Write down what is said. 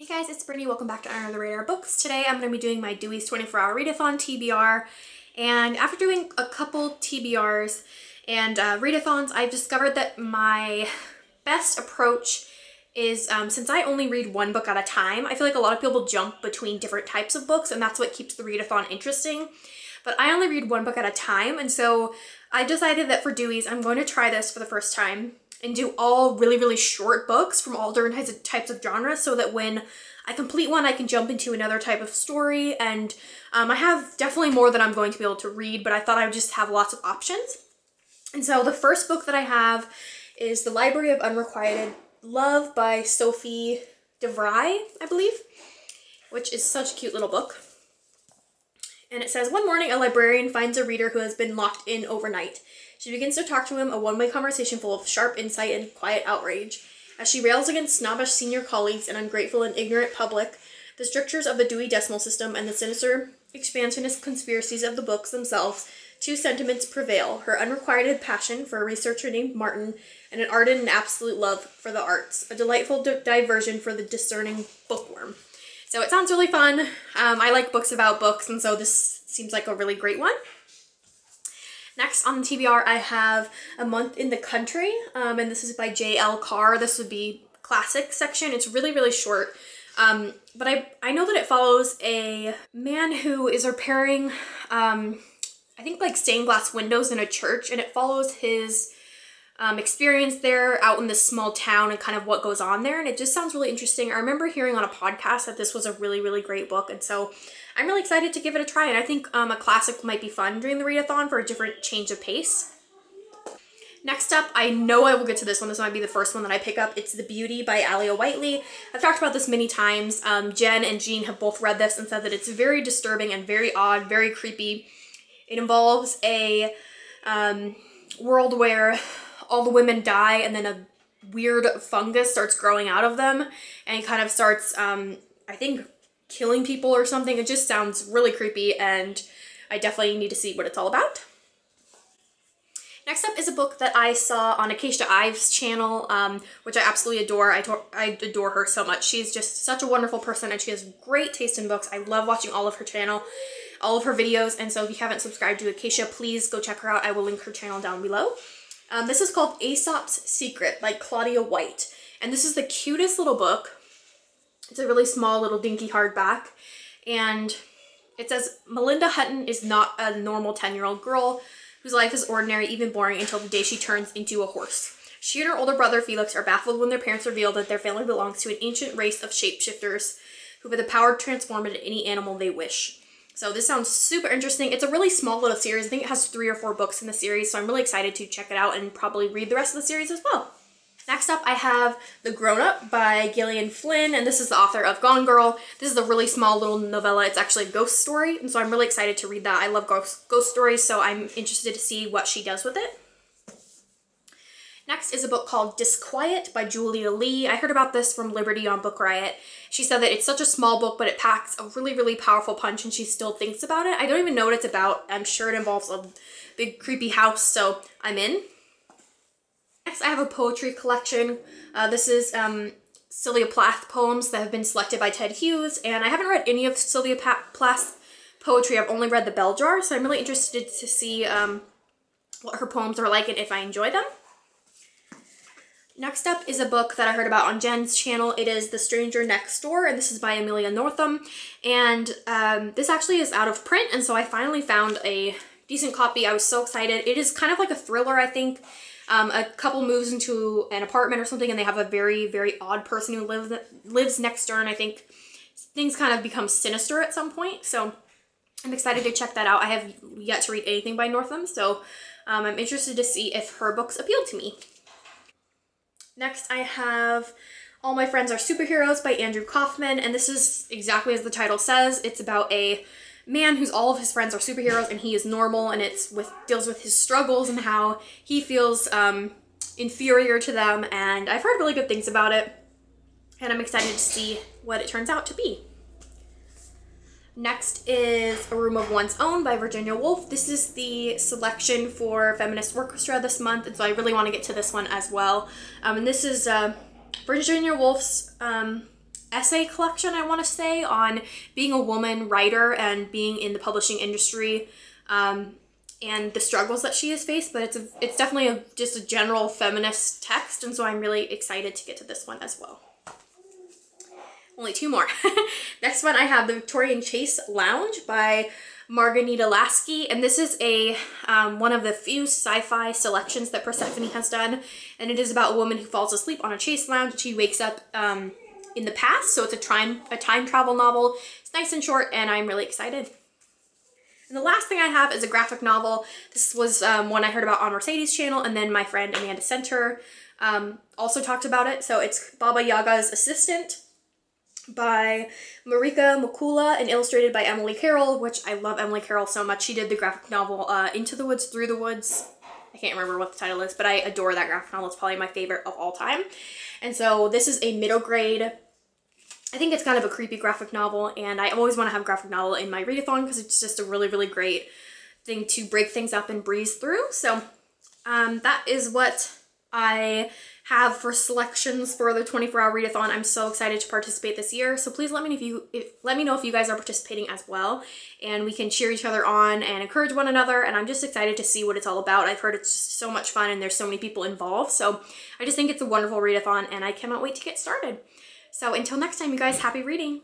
Hey guys, it's Brittany. Welcome back to Under the Radar Books. Today I'm going to be doing my Dewey's 24-hour readathon TBR, and after doing a couple TBRs and readathons, I've discovered that my best approach is, since I only read one book at a time, I feel like a lot of people jump between different types of books, and that's what keeps the readathon interesting. But I only read one book at a time, and so I decided that for Dewey's, I'm going to try this for the first time and do all really short books from all different types of genres, so that when I complete one, I can jump into another type of story. And I have definitely more than I'm going to be able to read, but I thought I would just have lots of options. And so the first book that I have is The Library of Unrequited Love by Sophie DeVry, I believe, which is such a cute little book. And it says, one morning, a librarian finds a reader who has been locked in overnight. She begins to talk to him, a one-way conversation full of sharp insight and quiet outrage. As she rails against snobbish senior colleagues and ungrateful and ignorant public, the strictures of the Dewey Decimal System and the sinister expansionist conspiracies of the books themselves, two sentiments prevail: her unrequited passion for a researcher named Martin, and an ardent and absolute love for the arts, a delightful diversion for the discerning bookworm. So it sounds really fun. I like books about books, and so this seems like a really great one. Next on the TBR, I have A Month in the Country, and this is by J.L. Carr. This would be classic section. It's really short, but I know that it follows a man who is repairing, I think like stained glass windows in a church, and it follows his experience there out in this small town and kind of what goes on there, and it just sounds really interesting. I remember hearing on a podcast that this was a really great book, and so I'm really excited to give it a try, and I think a classic might be fun during the readathon for a different change of pace. Next up, I know I will get to this one. This might be the first one that I pick up. It's The Beauty by Alia Whiteley. I've talked about this many times. Jen and Jean have both read this and said that it's very disturbing and very odd, very creepy. It involves a world where all the women die and then a weird fungus starts growing out of them and it kind of starts, I think, killing people or something. It just sounds really creepy, and I definitely need to see what it's all about. Next up is a book that I saw on Acacia Ives' channel, which I absolutely adore. I adore her so much. She's just such a wonderful person, and she has great taste in books. I love watching all of her channel, all of her videos, and so if you haven't subscribed to Acacia, please go check her out. I will link her channel down below. This is called Aesop's Secret by Claudia White, and this is the cutest little book. It's a really small little dinky hardback, and it says, Melinda Hutton is not a normal 10-year-old girl whose life is ordinary, even boring, until the day she turns into a horse. She and her older brother Felix are baffled when their parents reveal that their family belongs to an ancient race of shapeshifters who have the power to transform into any animal they wish. So this sounds super interesting. It's a really small little series. I think it has 3 or 4 books in the series, so I'm really excited to check it out and probably read the rest of the series as well. Next up, I have The Grown-Up by Gillian Flynn, and this is the author of Gone Girl. This is a really small little novella. It's actually a ghost story, and so I'm really excited to read that. I love ghost stories, so I'm interested to see what she does with it. Next is a book called Disquiet by Julia Lee. I heard about this from Liberty on Book Riot. She said that it's such a small book, but it packs a really powerful punch, and she still thinks about it. I don't even know what it's about. I'm sure it involves a big creepy house, so I'm in. Next, I have a poetry collection. This is Sylvia Plath poems that have been selected by Ted Hughes, and I haven't read any of Sylvia Plath's poetry. I've only read The Bell Jar, so I'm really interested to see what her poems are like and if I enjoy them. Next up is a book that I heard about on Jen's channel. It is The Stranger Next Door, and this is by Amelia Northam, and this actually is out of print, and so I finally found a decent copy. I was so excited. It is kind of like a thriller, I think. A couple moves into an apartment or something, and they have a very odd person who lives next door, and I think things kind of become sinister at some point, so I'm excited to check that out. I have yet to read anything by Northam, so I'm interested to see if her books appeal to me. Next, I have All My Friends Are Superheroes by Andrew Kaufman, and this is exactly as the title says. It's about a man whose all of his friends are superheroes and he is normal, and deals with his struggles and how he feels inferior to them, and I've heard really good things about it, and I'm excited to see what it turns out to be. Next is A Room of One's Own by Virginia Woolf. This is the selection for Feminist Orchestra this month, and so I really want to get to this one as well. And this is Virginia Woolf's essay collection, I want to say, on being a woman writer and being in the publishing industry, and the struggles that she has faced, but it's definitely just a general feminist text, and so I'm really excited to get to this one as well. Only 2 more. Next one, I have The Victorian Chase Lounge by Margarita Lasky, and this is a one of the few sci-fi selections that Persephone has done, and it is about a woman who falls asleep on a chase lounge. She wakes up in the past, so it's a time travel novel. It's nice and short, and I'm really excited. And the last thing I have is a graphic novel. This was one I heard about on Mercedes' channel, and then my friend Amanda Center also talked about it. So it's Baba Yaga's Assistant by Marika Makula and illustrated by Emily Carroll, which I love Emily Carroll so much. She did the graphic novel Into the Woods, Through the Woods. I can't remember what the title is, but I adore that graphic novel. It's probably my favorite of all time. And so this is a middle grade, I think it's kind of a creepy graphic novel, and I always want to have a graphic novel in my readathon because it's just a really, really great thing to break things up and breeze through. So that is what I have for selections for the 24-hour readathon. I'm so excited to participate this year. So please let me know if you guys are participating as well, and we can cheer each other on and encourage one another. And I'm just excited to see what it's all about. I've heard it's just so much fun and there's so many people involved. So I just think it's a wonderful readathon, and I cannot wait to get started. So until next time, you guys, happy reading.